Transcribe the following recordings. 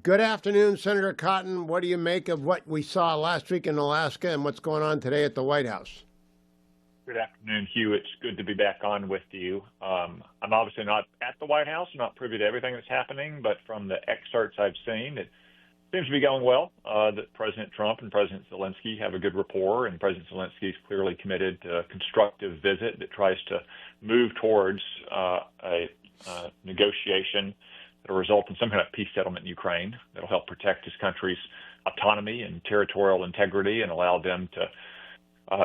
Good afternoon, Senator Cotton. What do you make of what we saw last week in Alaska and what's going on today at the White House? Good afternoon, Hugh. It's good to be back on with you. I'm obviously not at the White House, not privy to everything that's happening, but from the excerpts I've seen, it seems to be going well. That President Trump and President Zelensky have a good rapport, and President Zelensky is clearly committed to a constructive visit that tries to move towards a negotiation that will result in some kind of peace settlement in Ukraine that will help protect his country's autonomy and territorial integrity and allow them to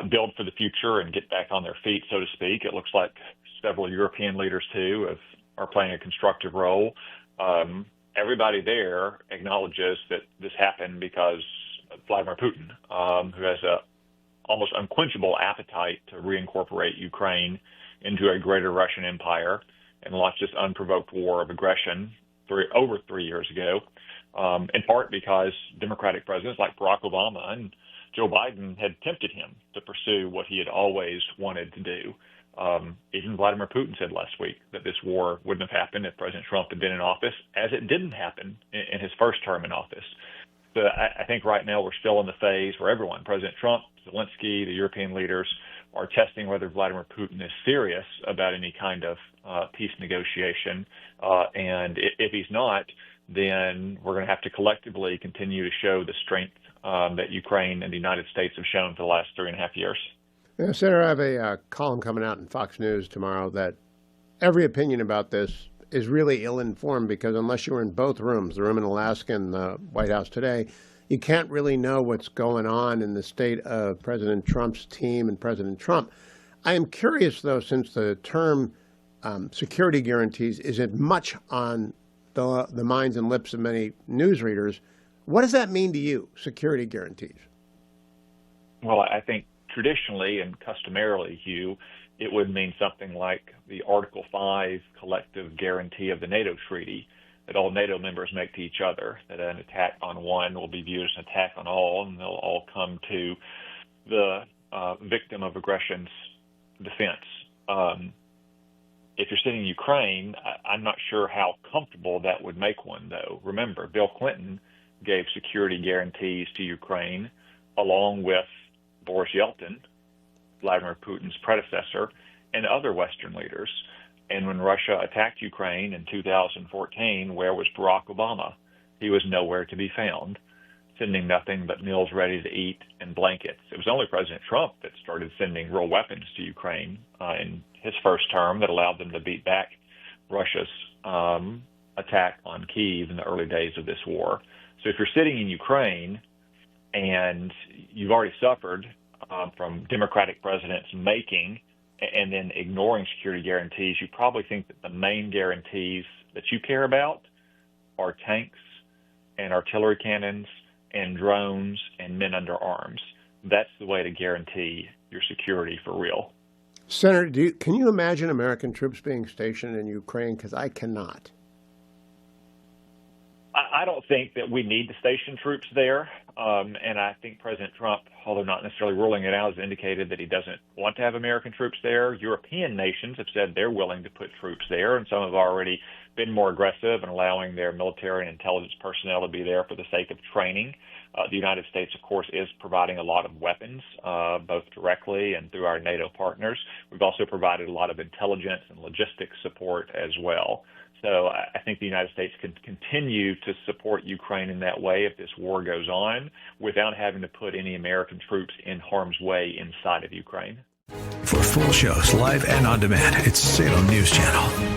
build for the future and get back on their feet, so to speak. It looks like several European leaders, too, are playing a constructive role. Everybody there acknowledges that this happened because of Vladimir Putin, who has a almost unquenchable appetite to reincorporate Ukraine into a greater Russian empire and launch this unprovoked war of aggression over 3 years ago, in part because Democratic presidents like Barack Obama and Joe Biden had tempted him to pursue what he had always wanted to do. Even Vladimir Putin said last week that this war wouldn't have happened if President Trump had been in office, as it didn't happen in his first term in office. So I think right now we're still in the phase where everyone, President Trump, Zelensky, the European leaders, are testing whether Vladimir Putin is serious about any kind of peace negotiation. And if he's not, then we're going to have to collectively continue to show the strength that Ukraine and the United States have shown for the last 3.5 years. Yeah, Senator, I have a column coming out in Fox News tomorrow that every opinion about this is really ill-informed because unless you were in both rooms, the room in Alaska and the White House today, you can't really know what's going on in the state of President Trump's team and President Trump. I am curious, though, since the term security guarantees isn't much on the minds and lips of many newsreaders, what does that mean to you, security guarantees? Well, I think traditionally and customarily, Hugh, it would mean something like the Article 5 collective guarantee of the NATO treaty that all NATO members make to each other, that an attack on one will be viewed as an attack on all, and they'll all come to the victim of aggression's defense. If you're sitting in Ukraine, I'm not sure how comfortable that would make one, though. Remember, Bill Clinton gave security guarantees to Ukraine along with Boris Yeltsin, Vladimir Putin's predecessor, and other Western leaders. And when Russia attacked Ukraine in 2014, where was Barack Obama? He was nowhere to be found, sending nothing but meals ready to eat and blankets. It was only President Trump that started sending real weapons to Ukraine in his first term that allowed them to beat back Russia's attack on Kyiv in the early days of this war. So if you're sitting in Ukraine and you've already suffered from Democratic presidents making and then ignoring security guarantees, you probably think that the main guarantees that you care about are tanks and artillery cannons and drones and men under arms. That's the way to guarantee your security for real. Senator, can you imagine American troops being stationed in Ukraine? Because I cannot. I don't think that we need to station troops there. And I think President Trump, although not necessarily ruling it out, has indicated that he doesn't want to have American troops there. European nations have said they're willing to put troops there, and some have already been more aggressive in allowing their military and intelligence personnel to be there for the sake of training. The United States, of course, is providing a lot of weapons, both directly and through our NATO partners. We've also provided a lot of intelligence and logistics support as well. So I think the United States can continue to support Ukraine in that way if this war goes on without having to put any American troops in harm's way inside of Ukraine. For full shows, live and on demand, it's Salem News Channel.